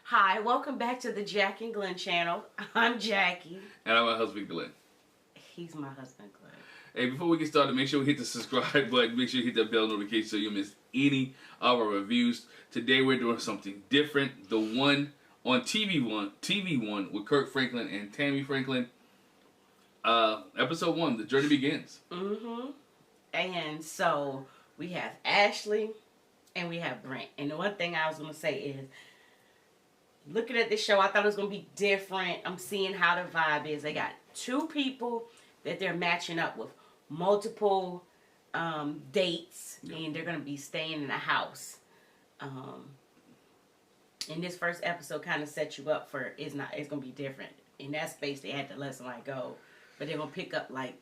Hi, welcome back to the Jac and Glen channel. I'm Jackie. And I'm my husband, Glenn. He's my husband, Glenn. Hey, before we get started, make sure we hit the subscribe button. Make sure you hit that bell notification so you don't miss any of our reviews. Today we're doing something different. The one on TV1 with Kirk Franklin and Tammy Franklin. Episode 1, The Journey Begins. And so we have Ashley and we have Brent. And the one thing I was going to say is, looking at this show, I thought it was going to be different. I'm seeing how the vibe is. They got two people that they're matching up with. Multiple dates. Yep. And they're going to be staying in a house. And this first episode kind of sets you up for it's going to be different. In that space, they had to let somebody go. But they're going to pick up like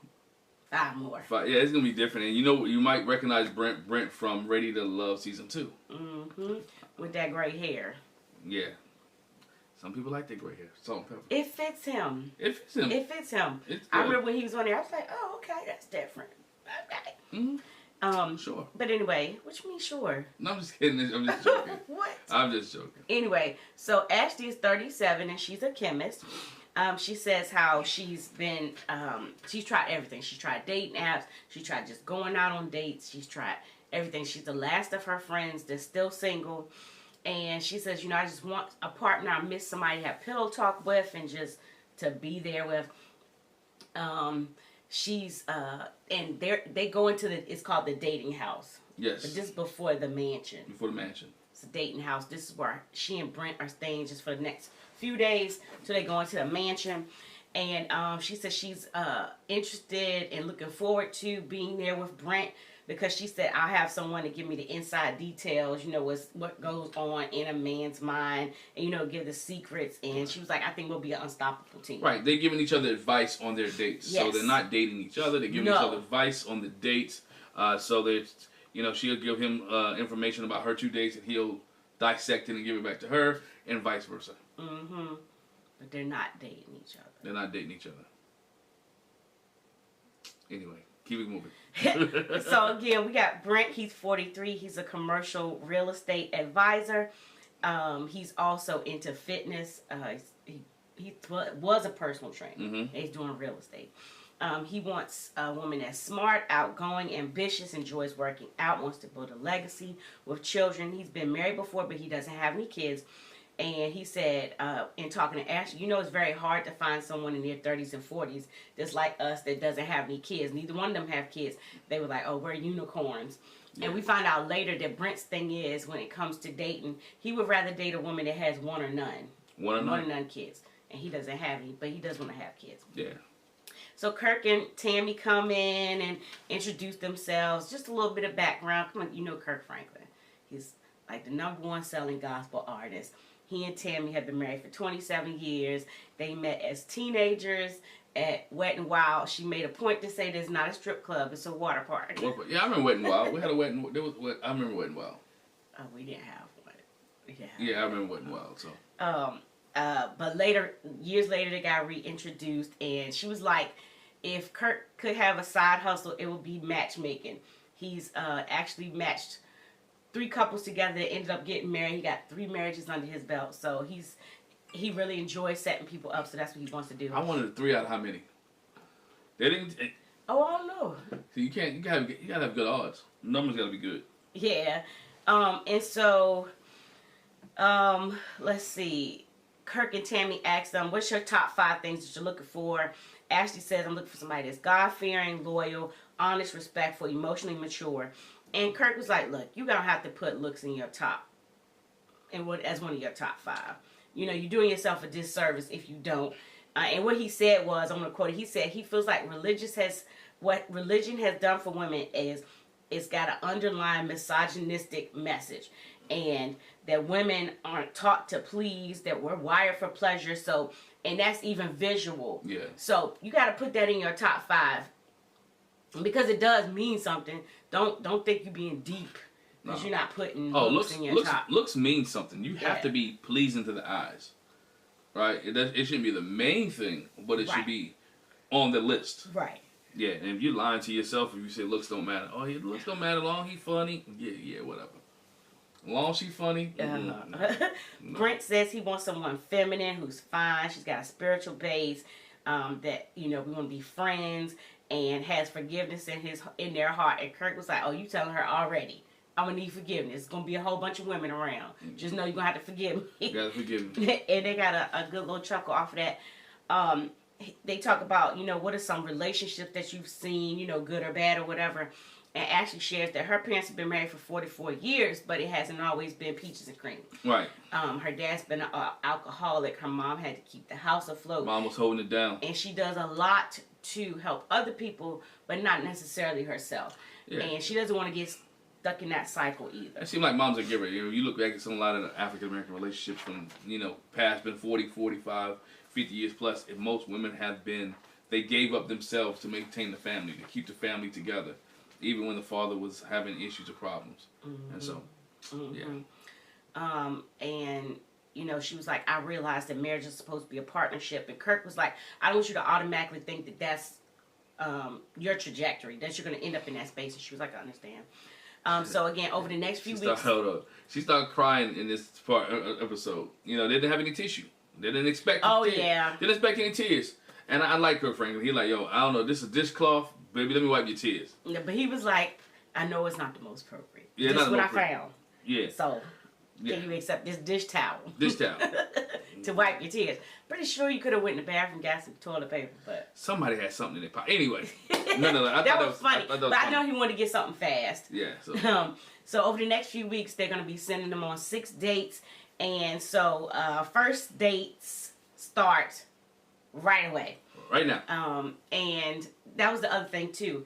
5 more. Yeah, it's going to be different. And you know, you might recognize Brent from Ready to Love Season 2. With that gray hair. Yeah. Some people like that gray hair. Salt and pepper. It fits him. It fits him. It fits him. I remember when he was on there, I was like, oh, okay, that's different. Okay. Sure. But anyway, what you mean sure? No, I'm just kidding. I'm just joking. What? I'm just joking. Anyway, so Ashley is 37 and she's a chemist. She says how she's been, she's tried everything. She's tried dating apps. She tried just going out on dates. She's tried everything. She's the last of her friends that's still single. And she says, you know, I just want a partner. I miss somebody to have pillow talk with and just to be there with. And they go into it's called the dating house. Yes. But this is before the mansion. Before the mansion. It's a dating house. This is where she and Brent are staying just for the next few days till they go into the mansion. And she says she's interested and looking forward to being there with Brent, because she said, I have someone to give me the inside details, you know, what goes on in a man's mind, and, you know, give the secrets. And she was like, I think we'll be an unstoppable team. Right. They're giving each other advice on their dates. Yes. So they're not dating each other. They're giving each other advice on the dates. So there's, you know, she'll give him information about her 2 dates, and he'll dissect it and give it back to her, and vice versa. But they're not dating each other. They're not dating each other. Anyway, keep it moving. So again, we got Brent. He's 43. He's a commercial real estate advisor. He's also into fitness. He was a personal trainer. He's doing real estate. He wants a woman that's smart, outgoing, ambitious, enjoys working out, wants to build a legacy with children. He's been married before, but he doesn't have any kids. And he said, in talking to Ashley, you know, it's very hard to find someone in their 30s and 40s just like us that doesn't have any kids. Neither one of them have kids. They were like, oh, we're unicorns. Yeah. And we find out later that Brent's thing is, when it comes to dating, he would rather date a woman that has one or none. One or none kids. And he doesn't have any, but he does want to have kids. Yeah. So Kirk and Tammy come in and introduce themselves. Just a little bit of background. Come on, you know Kirk Franklin. He's like the #1 selling gospel artist. He and Tammy have been married for 27 years. They met as teenagers at Wet and Wild. She made a point to say this is not a strip club, it's a water park. Yeah, I remember Wet and Wild. We had a Wet and I remember Wet and Wild. Oh, we didn't have one. Yeah, I remember Wet and Wild. So. But later, years later, they got reintroduced, and she was like, if Kirk could have a side hustle, it would be matchmaking. He's actually matched 3 couples together that ended up getting married. He got 3 marriages under his belt. So he really enjoys setting people up. So that's what he wants to do. I wanted 3 out of how many? They didn't. Oh, I don't know. So you gotta have good odds. Numbers gotta be good. Yeah. And so, let's see. Kirk and Tammy asked them, what's your top 5 things that you're looking for? Ashley says, I'm looking for somebody that's God-fearing, loyal, honest, respectful, emotionally mature. And Kirk was like, look, you don't have to put looks in your top, as one of your top 5. You know, you're doing yourself a disservice if you don't. And what he said was, I'm going to quote it, he said he feels like what religion has done for women is it's got an underlying misogynistic message. And that women aren't taught to please, that we're wired for pleasure. So, and that's even visual. Yeah. So you got to put that in your top 5. Because it does mean something. Don't think you're being deep because you're not putting looks in your top. Looks mean something. You have to be pleasing to the eyes, right? It shouldn't be the main thing, but it should be on the list. Right. Yeah, and if you're lying to yourself, if you say looks don't matter, oh, looks don't matter long, he's funny, yeah, whatever. Long as she funny. No. Brent says he wants someone feminine who's fine. She's got a spiritual base. That we want to be friends and has forgiveness in their heart. And Kirk was like, "Oh, you telling her already? I'm gonna need forgiveness. It's gonna be a whole bunch of women around. Just know you're gonna have to forgive me." You gotta forgive me. And they got a good little chuckle off of that. They talk about what are some relationships that you've seen, good or bad or whatever. And Ashley shares that her parents have been married for 44 years, but it hasn't always been peaches and cream. Right. Her dad's been an alcoholic. Her mom had to keep the house afloat. Mom was holding it down. And she does a lot to help other people, but not necessarily herself. Yeah. And she doesn't want to get stuck in that cycle either. It seems like mom's a giver. You look back at a lot of the African American relationships from, past, been 40, 45, 50 years plus. If most women have been, they gave up themselves to maintain the family, to keep the family together. Even when the father was having issues or problems. Mm-hmm. And so, yeah. And, she was like, I realized that marriage is supposed to be a partnership. And Kirk was like, I don't want you to automatically think that that's your trajectory, that you're going to end up in that space. And she was like, I understand. So, again, over the next few weeks. Hold up. She started crying in this episode. They didn't have any tissue. They didn't expect tears. Yeah. They didn't expect any tears. And I like Kirk Franklin. He's like, yo, I don't know, this is dishcloth. Baby, let me wipe your tears. Yeah, but he was like, I know it's not the most appropriate. Yeah, this is what I found. Yeah. So, can you accept this dish towel? Dish towel. To wipe your tears. Pretty sure you could have went in the bathroom and got some toilet paper, but... Somebody had something in their pocket. Anyway. No. That was funny. But I know he wanted to get something fast. Yeah. So over the next few weeks, they're going to be sending them on 6 dates. And so, first dates start right away. Right now. And that was the other thing too.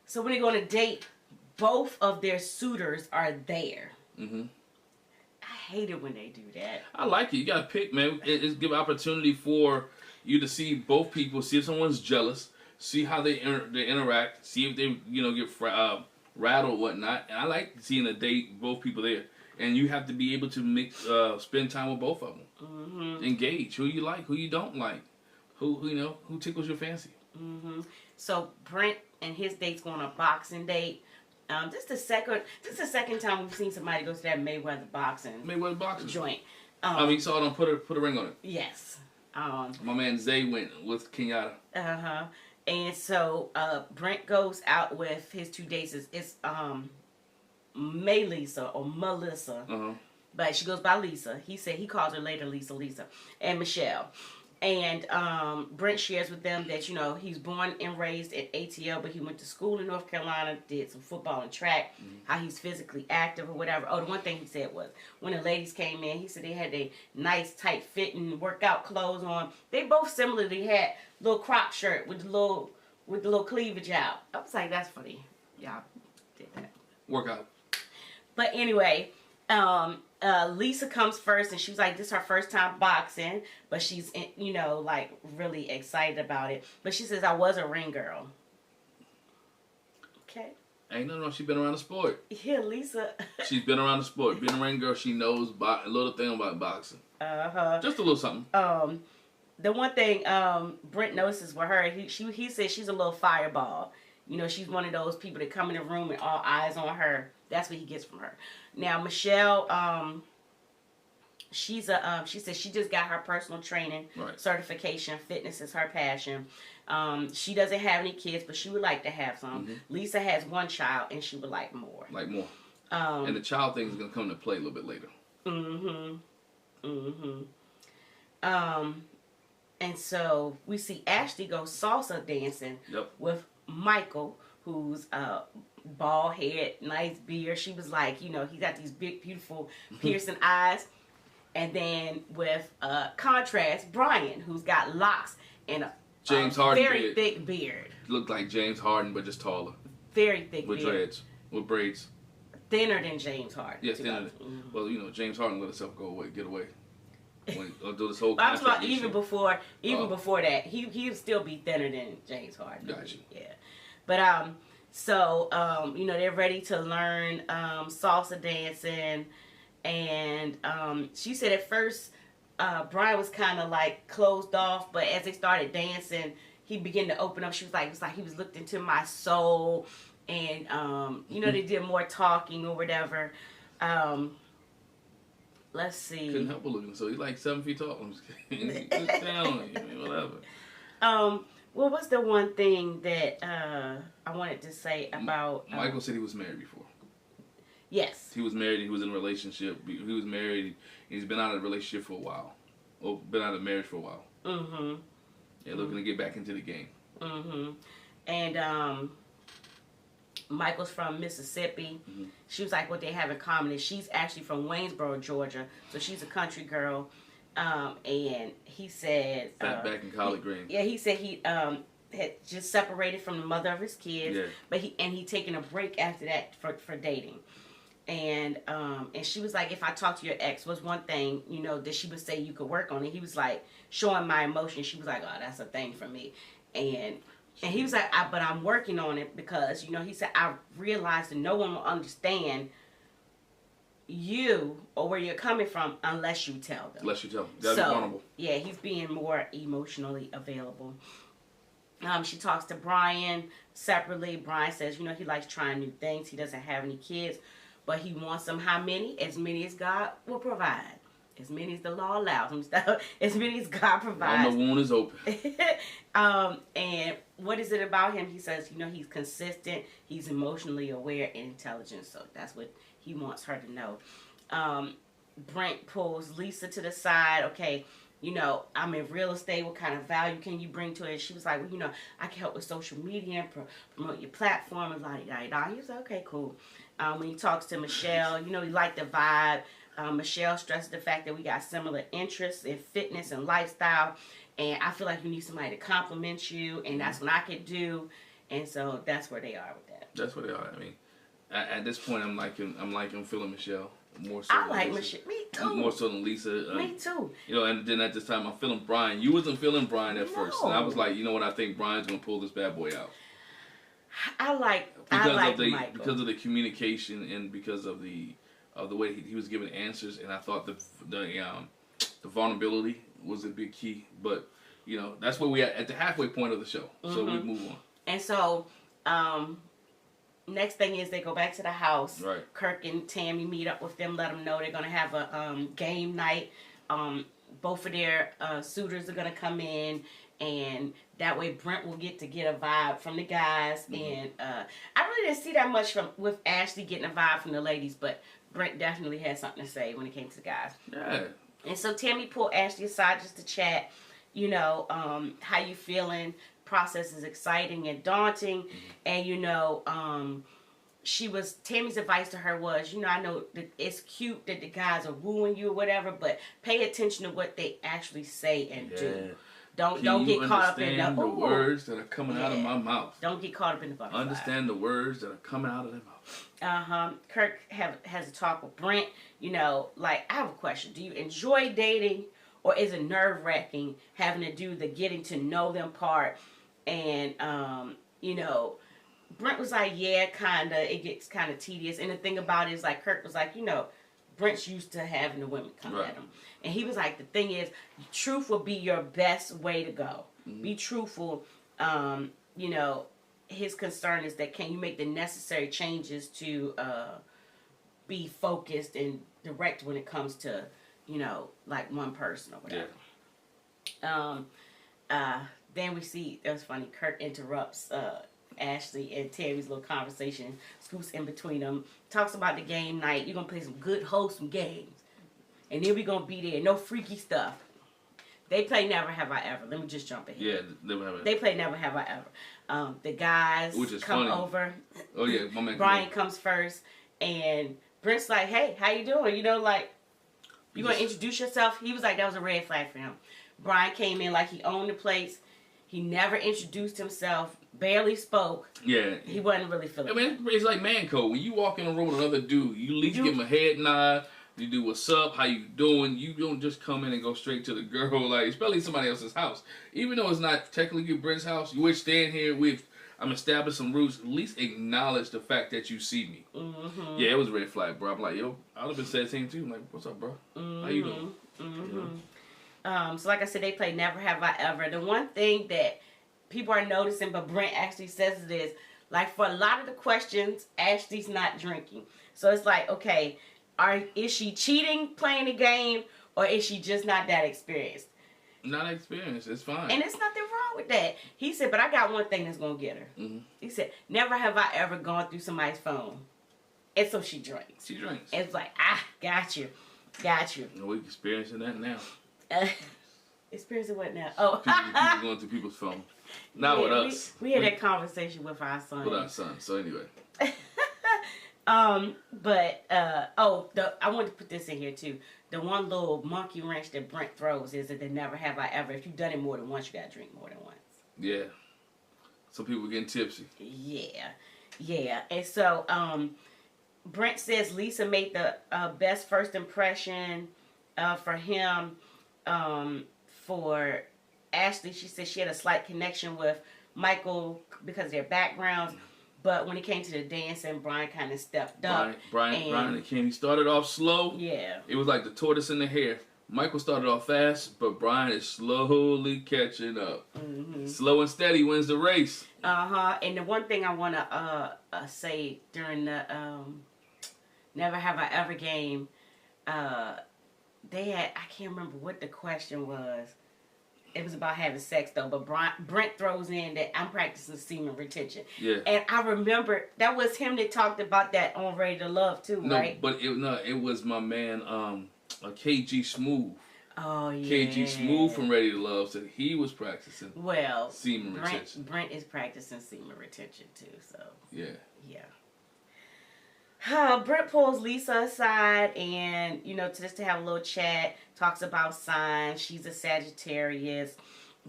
So when they go on a date, both of their suitors are there. Mm-hmm. I hate it when they do that. I like it. You gotta pick, man. It's give opportunity for you to see both people, see if someone's jealous, see how they interact, see if they get rattled or whatnot. And I like seeing a date, both people there. And you have to be able to spend time with both of them. Mm-hmm. Engage who you like, who you don't like. Who tickles your fancy? Mm-hmm. So Brent and his date's going on a boxing date. This is the second time we've seen somebody go to that Mayweather boxing joint. You saw them put a ring on it. Yes. My man Zay went with Kenyatta. And so Brent goes out with his 2 dates. It's Melissa or Melissa, but she goes by Lisa. He said he calls her later Lisa, and Michelle. And Brent shares with them that, he's born and raised at ATL, but he went to school in North Carolina, did some football and track, how he's physically active or whatever. Oh, the one thing he said was, when the ladies came in, he said they had a nice, tight-fitting workout clothes on. They both similarly had little crop shirt with the little cleavage out. I was like, that's funny. Y'all did that. Workout. But anyway... Lisa comes first, and she was like, this is her first time boxing, but she's, really excited about it. But she says, I was a ring girl. Okay. Ain't nothing wrong. She's been around the sport. Yeah, Lisa. She's been around the sport. Being a ring girl, she knows a little thing about boxing. Just a little something. The one thing Brent notices with her, he says she's a little fireball. She's one of those people that come in the room and all eyes on her. That's what he gets from her. Now, Michelle, she says she just got her personal training certification. Fitness is her passion. She doesn't have any kids, but she would like to have some. Mm-hmm. Lisa has 1 child, and she would like more. And the child thing is going to come into play a little bit later. And so we see Ashley go salsa dancing with Michael, who's bald head, nice beard. She was like, he got these big, beautiful, piercing eyes. And then with contrast, Brian, who's got locks and a very thick beard. Looked like James Harden, but just taller. Very thick with beard. Dreads, with braids. Thinner than James Harden. Yes, thinner. Well, James Harden let himself get away. Do this whole I'm talking about even before that, he would still be thinner than James Harden. Gotcha. Yeah. But so they're ready to learn salsa dancing, and she said at first Brian was kind of like closed off, but as they started dancing, he began to open up. She was like, it was like he was looked into my soul, and they did more talking or whatever. let's see. Couldn't help but looking. So he's like 7 feet tall. I'm just kidding. Just down, whatever. Well, what's the one thing that I wanted to say about... Michael said he was married before. Yes. He was married. He was in a relationship. He was married. He's been out of a relationship for a while. Or been out of marriage for a while. Mm-hmm. Yeah, looking to get back into the game. Mm-hmm. And Michael's from Mississippi. Mm-hmm. She was like, what they have in common is she's actually from Waynesboro, Georgia. So she's a country girl. And he said... Fat back and collard greens. Yeah, he said he had just separated from the mother of his kids. Yeah. But he taken a break after that for dating. And she was like, if I talk to your ex, what's one thing, that she would say you could work on it? He was like, showing my emotion. She was like, oh, that's a thing for me. And he was like, but I'm working on it because, he said, I realized that no one will understand you or where you're coming from unless you tell them. Unless you tell them. Gotta be vulnerable. Yeah, he's being more emotionally available. She talks to Brian separately. Brian says, he likes trying new things. He doesn't have any kids. But he wants them how many? As many as God will provide. As many as the law allows him. As many as God provides. While the wound is open. And what is it about him? He says, he's consistent. He's emotionally aware and intelligent. So that's what he wants her to know. Brent pulls Lisa to the side. Okay, I'm in real estate. What kind of value can you bring to it? She was like, well, I can help with social media and promote your platform and la-di-da-di-da. He was like, okay, cool. When he talks to Michelle, he liked the vibe. Michelle stresses the fact that we got similar interests in fitness and lifestyle. And I feel like you need somebody to compliment you. And that's what I could do. And so that's where they are with that. That's where they are. I mean, at this point, I'm feeling Michelle. More so I like Michelle. Me too. More so than Lisa. Me too. And then at this time, I'm feeling Brian. You wasn't feeling Brian at first. And I was like, you know what? I think Brian's going to pull this bad boy out. I like Michael. Because of the communication and because of the way he was giving answers, and I thought the vulnerability was a big key. But that's where we at the halfway point of the show. Mm-hmm. So we move on. And so next thing is they go back to the house. Right. Kirk and Tammy meet up with them, let them know they're gonna have a game night. Both of their suitors are gonna come in. And that way Brent will get a vibe from the guys. Mm-hmm. And I really didn't see that much with Ashley getting a vibe from the ladies, but Brent definitely had something to say when it came to the guys. Yeah. And so Tammy pulled Ashley aside just to chat, how you feeling. Process is exciting and daunting. Mm-hmm. And, Tammy's advice to her was, I know that it's cute that the guys are wooing you or whatever, but pay attention to what they actually say and do. Don't get caught up in the words that are coming out of my mouth. Don't get caught up in the butterfly. Understand the words that are coming out of their mouth. Kirk has a talk with Brent. I have a question. Do you enjoy dating, or is it nerve-wracking having to do the getting to know them part? And Brent was like, yeah, kinda. It gets kind of tedious. And the thing about it is, like, Kirk was like, Brent's used to having the women come at him. And he was like, the thing is, truth will be your best way to go. Mm-hmm. Be truthful. His concern is that can you make the necessary changes to be focused and direct when it comes to, like one person or whatever. Yeah. Then we see, it was funny, Kirk interrupts Ashley and Tammy's little conversation, scoops in between them, talks about the game night. You're going to play some good, wholesome games. And then we're going to be there. No freaky stuff. They play Never Have I Ever. Let me just jump ahead. Yeah, Never Have I Ever. They play Never Have I Ever. The guys come over. Oh, yeah. My man Brian comes first. And Brent's like, hey, how you doing? You going to introduce yourself? He was like, that was a red flag for him. Brian came in like he owned the place. He never introduced himself, barely spoke. Yeah. He wasn't really feeling it. It's like man code. When you walk in a room with another dude, you at least give him a head nod. You do what's up, how you doing. You don't just come in and go straight to the girl, like, especially somebody else's house. Even though it's not technically Brent's house, you would stand here with, I'm established some roots. At least acknowledge the fact that you see me. Mm-hmm. Yeah, it was a red flag, bro. I'm like, yo, I would have been saying the same too. I'm like, what's up, bro? Mm-hmm. How you doing? Mm-hmm. So like I said, they play Never Have I Ever. The one thing that people are noticing, but Brent actually says it is, like, for a lot of the questions, Ashley's not drinking. So it's like, okay, is she cheating playing the game, or is she just not that experienced? Not experienced. It's fine. And it's nothing wrong with that. He said, but I got one thing that's going to get her. Mm-hmm. He said, never have I ever gone through somebody's phone. And so she drinks. She drinks. And it's like, got you. We're experiencing that now. Experiencing what now? Oh. People going through people's phone. Not with us. We had that conversation with our son. With our son. So anyway. I wanted to put this in here too. The one little monkey wrench that Brent throws is that they never have I ever. If you've done it more than once, you gotta drink more than once. Yeah. Some people getting tipsy. Yeah. And so, Brent says Lisa made the best first impression for him. For Ashley, she said she had a slight connection with Michael because of their backgrounds. But when it came to the dancing, Brian kind of stepped up. Brian and Kenny started off slow. Yeah. It was like the tortoise in the hare. Michael started off fast, but Brian is slowly catching up. Mm-hmm. Slow and steady wins the race. And the one thing I want to say during the Never Have I Ever game, they had, I can't remember what the question was. It was about having sex though, but Brent throws in that I'm practicing semen retention. Yeah. And I remember that was him that talked about that on Ready to Love too, right? But it was my man KG Smooth. Oh yeah. KG Smooth from Ready to Love said he was practicing semen retention. Brent is practicing semen retention too, so yeah. Brent pulls Lisa aside and, to have a little chat, talks about signs. She's a Sagittarius.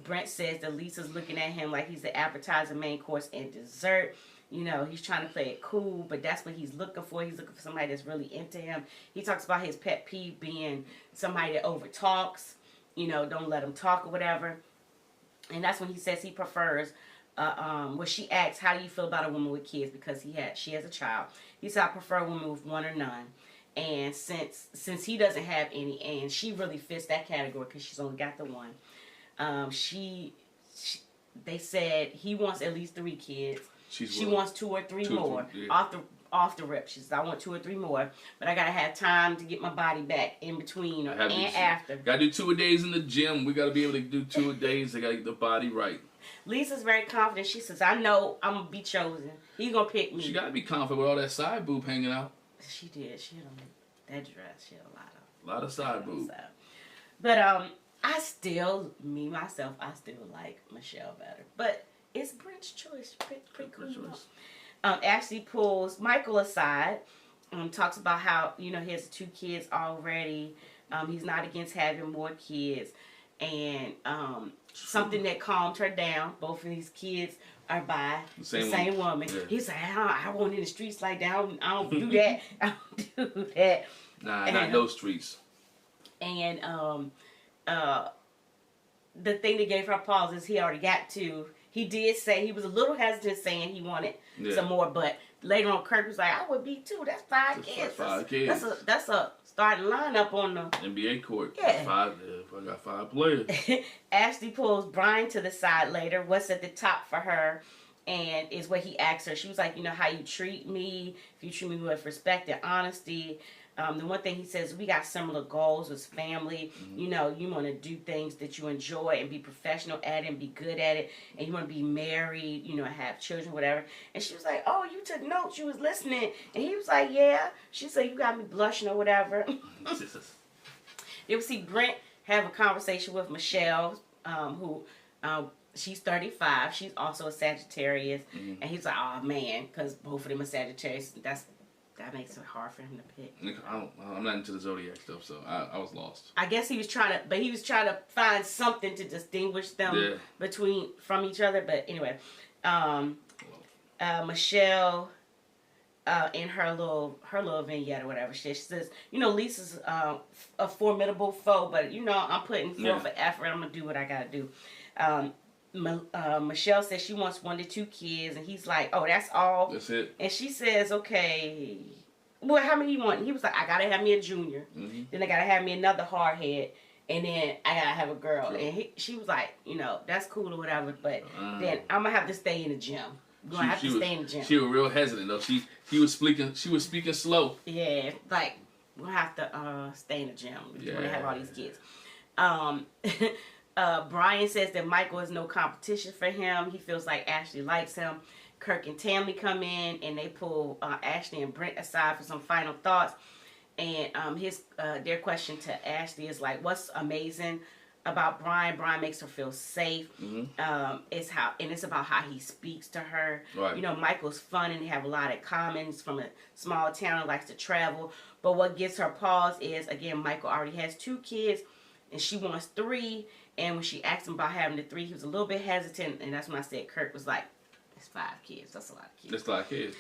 Brent says that Lisa's looking at him like he's the appetizer, main course, and dessert. He's trying to play it cool, but that's what he's looking for. He's looking for somebody that's really into him. He talks about his pet peeve being somebody that over talks, don't let him talk or whatever. And that's when he says he prefers she asks, how do you feel about a woman with kids? Because she has a child. He said, I prefer a woman with one or none. And since he doesn't have any, and she really fits that category because she's only got the one. They said he wants at least 3 kids. She wants 2 or 3 more. Yeah. Off the rip, she says, I want 2 or 3 more, but I gotta have time to get my body back in between and after. Gotta do 2 a days in the gym. We gotta be able to do 2 a days. They gotta get the body right. Lisa's very confident. She says, I know I'm going to be chosen. He's going to pick me. She got to be confident with all that side boob hanging out. She did. She had on that dress. She had a lot of side boob. But I still like Michelle better. But it's Brent's choice. Pretty cool. Ashley pulls Michael aside. Talks about how, he has 2 kids already. He's not against having more kids. And something that calmed her down. Both of these kids are by the same woman. Yeah. He's like, I won't in the streets like that. I don't do that. I don't do that. Nah, not those streets. And the thing that gave her pause is he already got 2. He did say he was a little hesitant saying he wanted some more, but later on Kirk was like, I would be too. That's 5 kids. 5 kids. That's a starting lineup on the NBA court. Yeah. I got 5 players. Ashley pulls Brian to the side later. What's at the top for her, and is what he asked her. She was like, how you treat me. If you treat me with respect and honesty. The one thing he says, we got similar goals as family. Mm-hmm. You want to do things that you enjoy and be professional at it and be good at it. And you want to be married, have children, whatever. And she was like, oh, you took notes. You was listening. And he was like, yeah. She said, you got me blushing or whatever. You will see Brent have a conversation with Michelle, who she's 35. She's also a Sagittarius. Mm-hmm. And he's like, oh, man, because both of them are Sagittarius. That makes it hard for him to pick. I'm not into the zodiac stuff, so I was lost. I guess he was trying to find something to distinguish them from each other. But anyway, Michelle, in her little vignette or whatever, she says, Lisa's a formidable foe, but I'm putting forth an effort. I'm gonna do what I gotta do. Michelle says she wants 1 to 2 kids, and he's like, oh, that's all? That's it. And she says, okay, well, how many you want? And he was like, I gotta have me a junior. Mm-hmm. Then I gotta have me another hardhead, and then I gotta have a girl. And she was like, that's cool or whatever, but then I'm gonna have to stay in the gym. She was real hesitant though. She was speaking slow. Yeah, like we're gonna have to stay in the gym. We're gonna have all these kids. Brian says that Michael is no competition for him. He feels like Ashley likes him. Kirk and Tammy come in and they pull Ashley and Brent aside for some final thoughts. And their question to Ashley is like, what's amazing about Brian? Brian makes her feel safe. It's about how he speaks to her. Right. You know, Michael's fun and they have a lot in common. He's from a small town and likes to travel. But what gives her pause is, again, Michael already has 2 kids and she wants 3. And when she asked him about having the 3, he was a little bit hesitant. And that's when I said Kirk was like, it's 5 kids. That's a lot of kids. That's a lot of kids.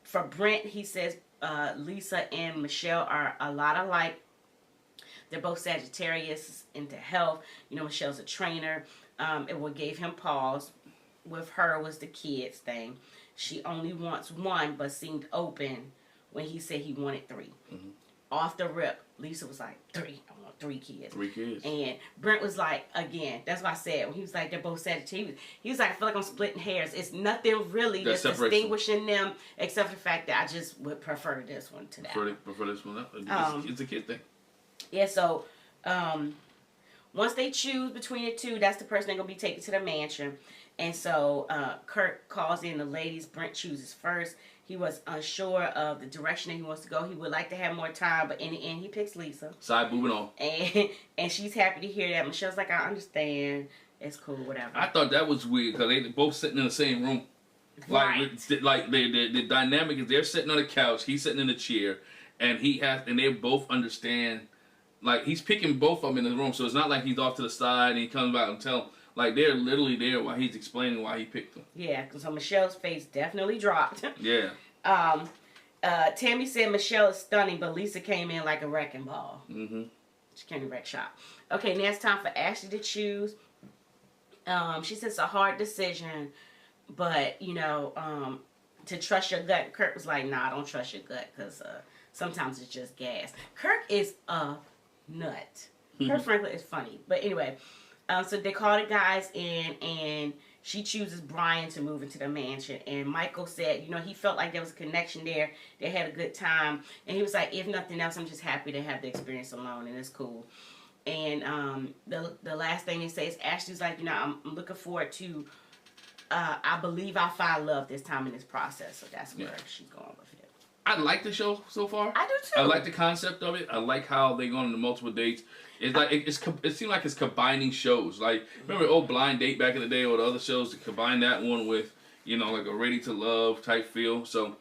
For Brent, he says Lisa and Michelle are a lot alike. They're both Sagittarius into health. You know, Michelle's a trainer. And what gave him pause with her was the kids thing. She only wants 1, but seemed open when he said he wanted 3. Off the rip, Lisa was like, 3. I want 3 kids. 3 kids. And Brent was like, again, that's what I said. When he was like, they're both Sagittarius. He was like, I feel like I'm splitting hairs. It's nothing really that's distinguishing them, except for the fact that I just would prefer this one to that. Prefer this one. It's a kid thing. Yeah, so once they choose between the 2, that's the person they're going to be taken to the mansion. And so Kirk calls in the ladies. Brent chooses first. He was unsure of the direction that he wants to go. He would like to have more time, but in the end, he picks Lisa. Side moving on. And she's happy to hear that. Michelle's like, I understand. It's cool, whatever. I thought that was weird because they both sitting in the same room. Right. Like the dynamic is they're sitting on the couch, he's sitting in the chair, and they both understand. Like, he's picking both of them in the room, so it's not like he's off to the side and he comes back and tell them. Like, they're literally there while he's explaining why he picked them. Yeah, so Michelle's face definitely dropped. Yeah. Tammy said Michelle is stunning, but Lisa came in like a wrecking ball. She came to wreck shop. Okay, now it's time for Ashley to choose. She says it's a hard decision, but, you know, to trust your gut. Kirk was like, nah, don't trust your gut, because sometimes it's just gas. Kirk is a nut. Kirk Franklin is funny. But anyway, so they call the guys in, and she chooses Brian to move into the mansion. And Michael said, you know, he felt like there was a connection there. They had a good time. And he was like, if nothing else, I'm just happy to have the experience alone, and it's cool. And the last thing they say is Ashley's like, you know, I'm looking forward to, I believe I'll find love this time in this process. So that's where she's going with it. I like the show so far. I do too. I like the concept of it. I like how they go on the multiple dates. It's like it seems like it's combining shows. Like, remember old Blind Date back in the day, or the other shows, to combine that one with, you know, like a Ready to Love type feel. So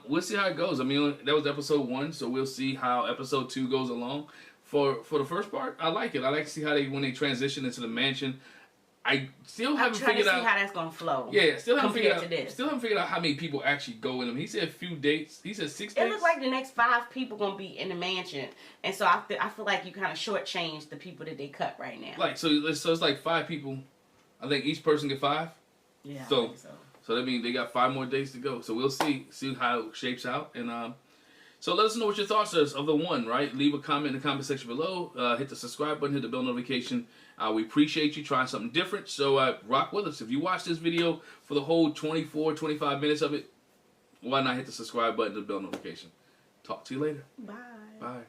we'll see how it goes. I mean, that was episode 1, so we'll see how episode 2 goes along. For the first part, I like it. I like to see how when they transition into the mansion. I still haven't figured out how that's gonna flow. Yeah, still haven't figured out how many people actually go in them. He said a few dates. He said 6 dates. It looks like the next 5 people gonna be in the mansion, and so I feel like you kind of shortchange the people that they cut right now. Like so it's like 5 people. I think each person get 5. Yeah. So I think so. So that means they got 5 more days to go. So we'll see how it shapes out. And so let us know what your thoughts are of the one, right? Leave a comment in the comment section below. Hit the subscribe button, hit the bell notification. We appreciate you trying something different. So rock with us. If you watch this video for the whole 24, 25 minutes of it, why not hit the subscribe button and the bell notification? Talk to you later. Bye. Bye.